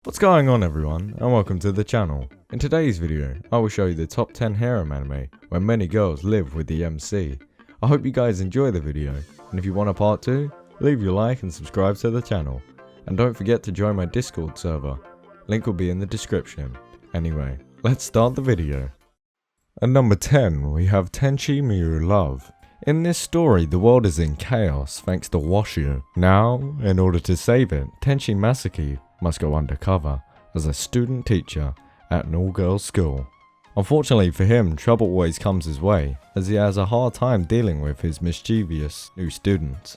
What's going on everyone, and welcome to the channel. In today's video, I will show you the top 10 harem anime where many girls live with the MC. I hope you guys enjoy the video, and if you want a part 2, leave your like and subscribe to the channel. And don't forget to join my Discord server, link will be in the description. Anyway, let's start the video. At number 10, we have Tenchi Miyu Love. In this story, the world is in chaos thanks to Washu. Now, in order to save it, Tenchi Masaki must go undercover as a student teacher at an all-girls school. Unfortunately for him, trouble always comes his way, as he has a hard time dealing with his mischievous new students.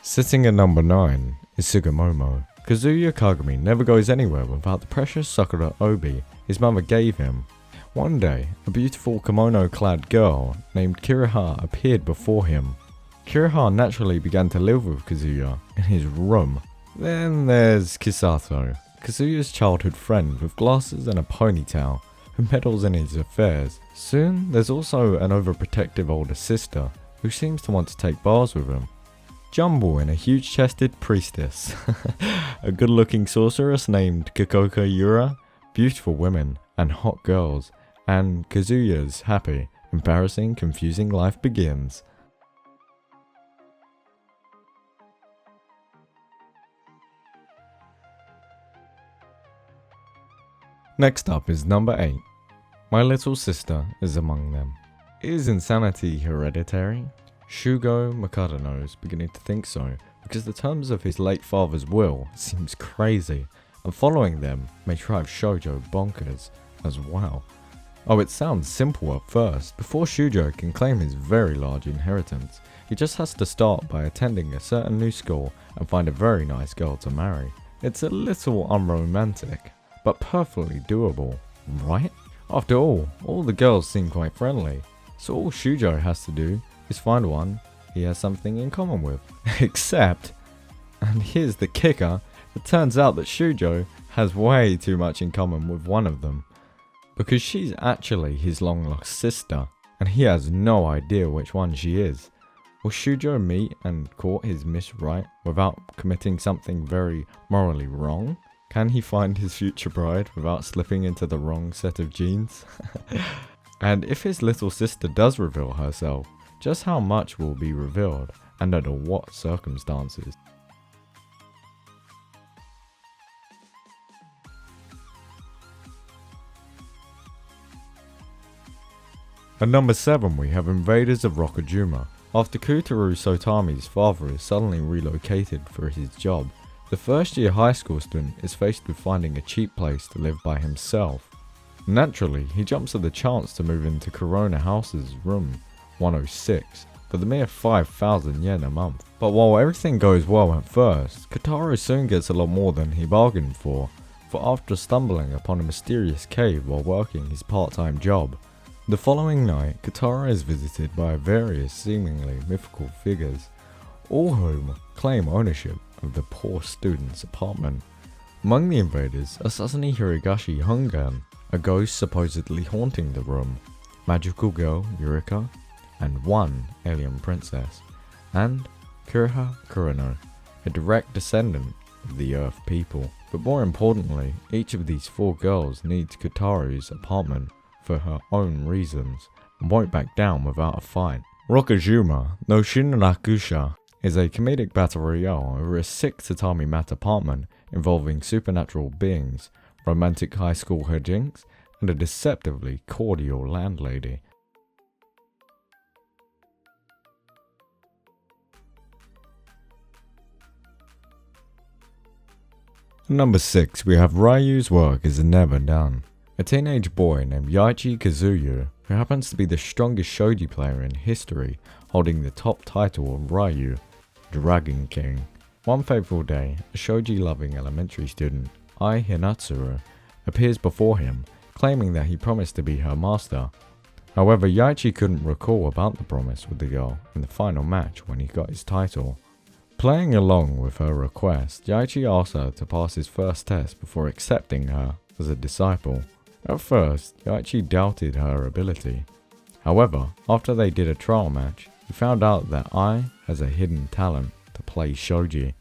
Sitting at number 9 is Sugimomo. Kazuya Kagami never goes anywhere without the precious Sakura Obi his mother gave him. One day, a beautiful kimono-clad girl named Kiriha appeared before him. Kiriha naturally began to live with Kazuya in his room. Then there's Kisato, Kazuya's childhood friend with glasses and a ponytail, who meddles in his affairs. Soon, there's also an overprotective older sister, who seems to want to take bars with him. Jumble and a huge-chested priestess, a good-looking sorceress named Kokoko Yura, beautiful women, and hot girls. And Kazuya's happy, embarrassing, confusing life begins. Next up is number 8. My little sister is among them. Is insanity hereditary? Shugo Makadano is beginning to think so, because the terms of his late father's will seems crazy, and following them may drive Shoujo bonkers as well. Oh, it sounds simple at first. Before Shujo can claim his very large inheritance, he just has to start by attending a certain new school and find a very nice girl to marry. It's a little unromantic, but perfectly doable, right? After all the girls seem quite friendly, so all Shujo has to do is find one he has something in common with. Except, and here's the kicker, it turns out that Shujo has way too much in common with one of them. Because she's actually his long-lost sister, and he has no idea which one she is. Will Shujo meet and court his Miss Right without committing something very morally wrong? Can he find his future bride without slipping into the wrong set of jeans? And if his little sister does reveal herself, just how much will be revealed, and under what circumstances? At number 7 we have Invaders of Rokujuma. After Kutaru Sotami's father is suddenly relocated for his job, the first year high school student is faced with finding a cheap place to live by himself. Naturally, he jumps at the chance to move into Corona House's room 106 for the mere 5,000 yen a month. But while everything goes well at first, Kotaro soon gets a lot more than he bargained for after stumbling upon a mysterious cave while working his part-time job. The following night, Kotaro is visited by various seemingly mythical figures, all whom claim ownership of the poor student's apartment. Among the invaders are Sasani Hirogashi Hongan, a ghost supposedly haunting the room, magical girl Yurika, and one alien princess, and Kuriha Kurano, a direct descendant of the Earth people. But more importantly, each of these 4 girls needs Kotaro's apartment for her own reasons, and won't back down without a fight. Rokujuma no Shinrakusha is a comedic battle royale over a sick tatami mat apartment involving supernatural beings, romantic high school hijinks, and a deceptively cordial landlady. At number 6 we have Ryu's work is never done. A teenage boy named Yaichi Kazuyu, who happens to be the strongest shogi player in history, holding the top title of Ryu, Dragon King. One fateful day, a shogi-loving elementary student, Ai Hinatsuru, appears before him, claiming that he promised to be her master. However, Yaichi couldn't recall about the promise with the girl in the final match when he got his title. Playing along with her request, Yaichi asked her to pass his first test before accepting her as a disciple. At first, Yaichi doubted her ability. However, after they did a trial match, he found out that Ai has a hidden talent to play shogi.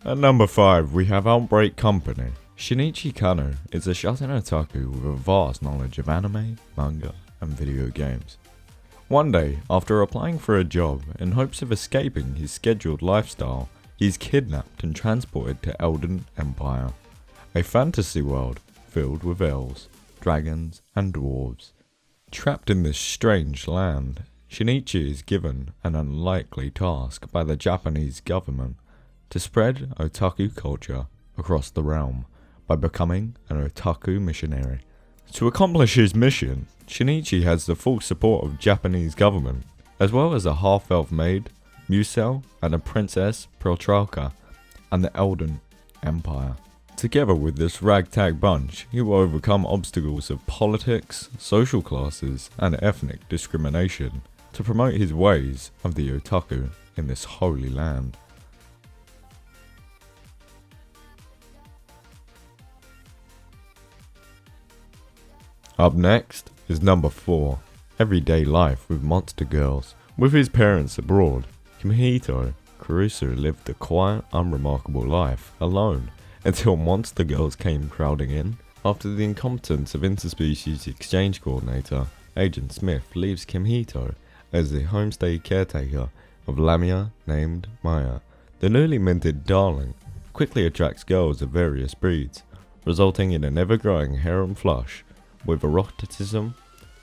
At number 5, we have Outbreak Company. Shinichi Kano is a shut-in otaku with a vast knowledge of anime, manga, and video games. One day, after applying for a job in hopes of escaping his scheduled lifestyle, he is kidnapped and transported to Elden Empire, a fantasy world filled with elves, dragons, and dwarves. Trapped in this strange land, Shinichi is given an unlikely task by the Japanese government to spread otaku culture across the realm by becoming an otaku missionary. To accomplish his mission, Shinichi has the full support of Japanese government, as well as a half-elf maid, Musel, and a princess, Protralka, and the Elden Empire. Together with this ragtag bunch, he will overcome obstacles of politics, social classes, and ethnic discrimination to promote his ways of the otaku in this holy land. Up next is number 4, Everyday Life with Monster Girls. With his parents abroad, Kimihito Kurusu lived a quiet, unremarkable life alone until Monster Girls came crowding in. After the incompetence of interspecies exchange coordinator, Agent Smith leaves Kimihito as the homestay caretaker of Lamia named Maya. The newly minted darling quickly attracts girls of various breeds, resulting in an ever-growing harem flush with eroticism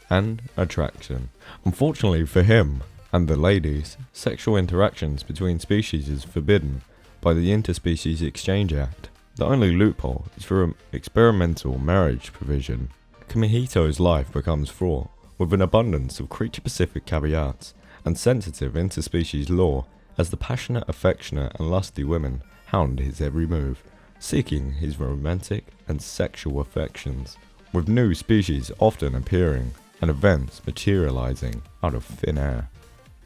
and attraction. Unfortunately for him and the ladies, sexual interactions between species is forbidden by the Interspecies Exchange Act. The only loophole is for an experimental marriage provision. Kimihito's life becomes fraught with an abundance of creature-specific caveats and sensitive interspecies law as the passionate, affectionate and lusty women hound his every move, seeking his romantic and sexual affections, with new species often appearing and events materializing out of thin air.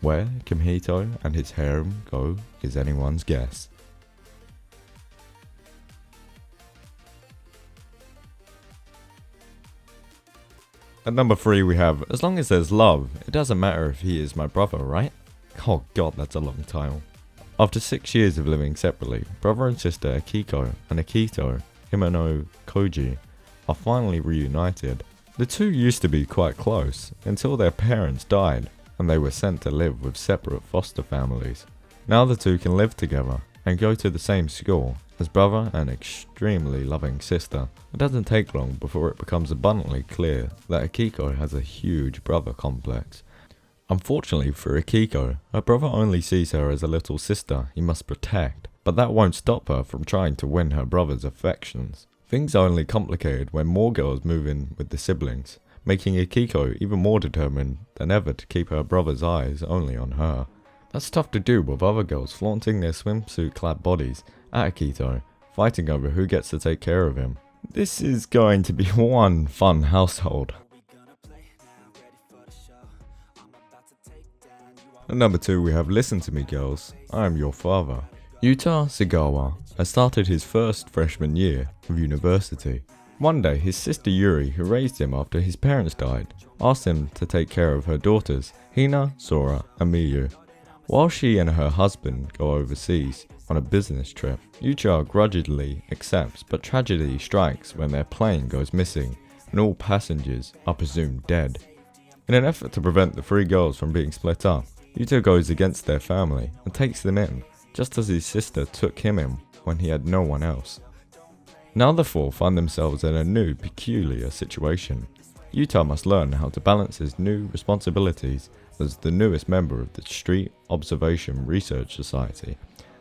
Where Kimihito and his harem go is anyone's guess. At number 3 we have, As Long as There's Love, It Doesn't Matter If He Is My Brother, Right? Oh god, that's a long title. After 6 years of living separately, brother and sister Akiko and Akito Himeno Koji are finally reunited. The two used to be quite close until their parents died and they were sent to live with separate foster families. Now the two can live together and go to the same school as brother and extremely loving sister. It doesn't take long before it becomes abundantly clear that Akiko has a huge brother complex. Unfortunately for Akiko, her brother only sees her as a little sister he must protect, but that won't stop her from trying to win her brother's affections. Things are only complicated when more girls move in with the siblings, making Akiko even more determined than ever to keep her brother's eyes only on her. That's tough to do with other girls flaunting their swimsuit-clad bodies at Akito, fighting over who gets to take care of him. This is going to be one fun household. At number 2 we have Listen to Me Girls, I Am Your Father. Yuta Sugawa has started his first freshman year of university. One day his sister Yuri, who raised him after his parents died, asked him to take care of her daughters, Hina, Sora and Miyu. While she and her husband go overseas on a business trip, Yuta grudgingly accepts, but tragedy strikes when their plane goes missing and all passengers are presumed dead. In an effort to prevent the 3 girls from being split up, Yuta goes against their family and takes them in, just as his sister took him in when he had no one else. Now the 4 find themselves in a new, peculiar situation. Yuta must learn how to balance his new responsibilities as the newest member of the Street Observation Research Society,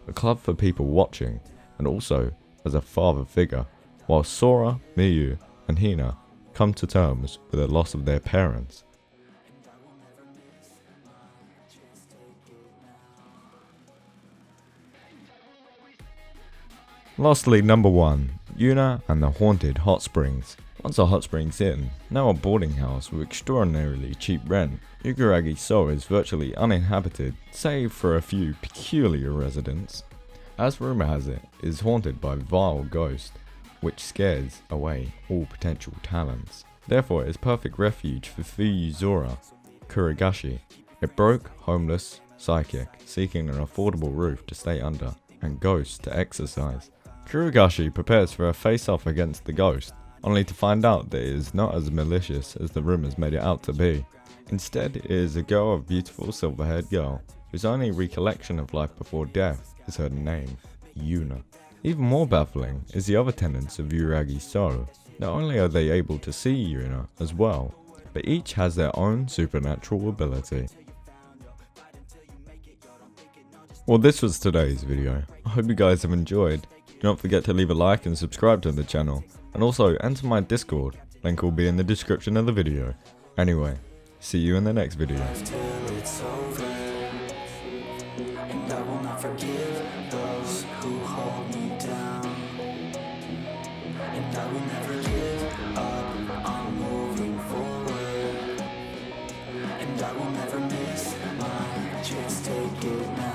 a club for people watching, and also as a father figure, while Sora, Miyu, and Hina come to terms with the loss of their parents. Lastly, number 1, Yuna and the Haunted Hot Springs. Once a hot springs inn, now a boarding house with extraordinarily cheap rent, Yuguragi-so is virtually uninhabited, save for a few peculiar residents. as rumour has it, is haunted by a vile ghost, which scares away all potential talents. Therefore, it is perfect refuge for Fuyuzora Kuragashi, a broke, homeless psychic seeking an affordable roof to stay under and ghosts to exercise. Kuragashi prepares for a face-off against the ghost, only to find out that it is not as malicious as the rumours made it out to be. Instead, it is a girl, a beautiful silver-haired girl, whose only recollection of life before death is her name, Yuna. Even more baffling is the other tenets of Uragi's soul. Not only are they able to see Yuna as well, but each has their own supernatural ability. Well, this was today's video. I hope you guys have enjoyed. Do not forget to leave a like and subscribe to the channel, and also enter my Discord, link will be in the description of the video. Anyway, see you in the next video. And I will not forgive those who hold me down. And I will never give up on moving forward. And I will never miss my chance, take it now.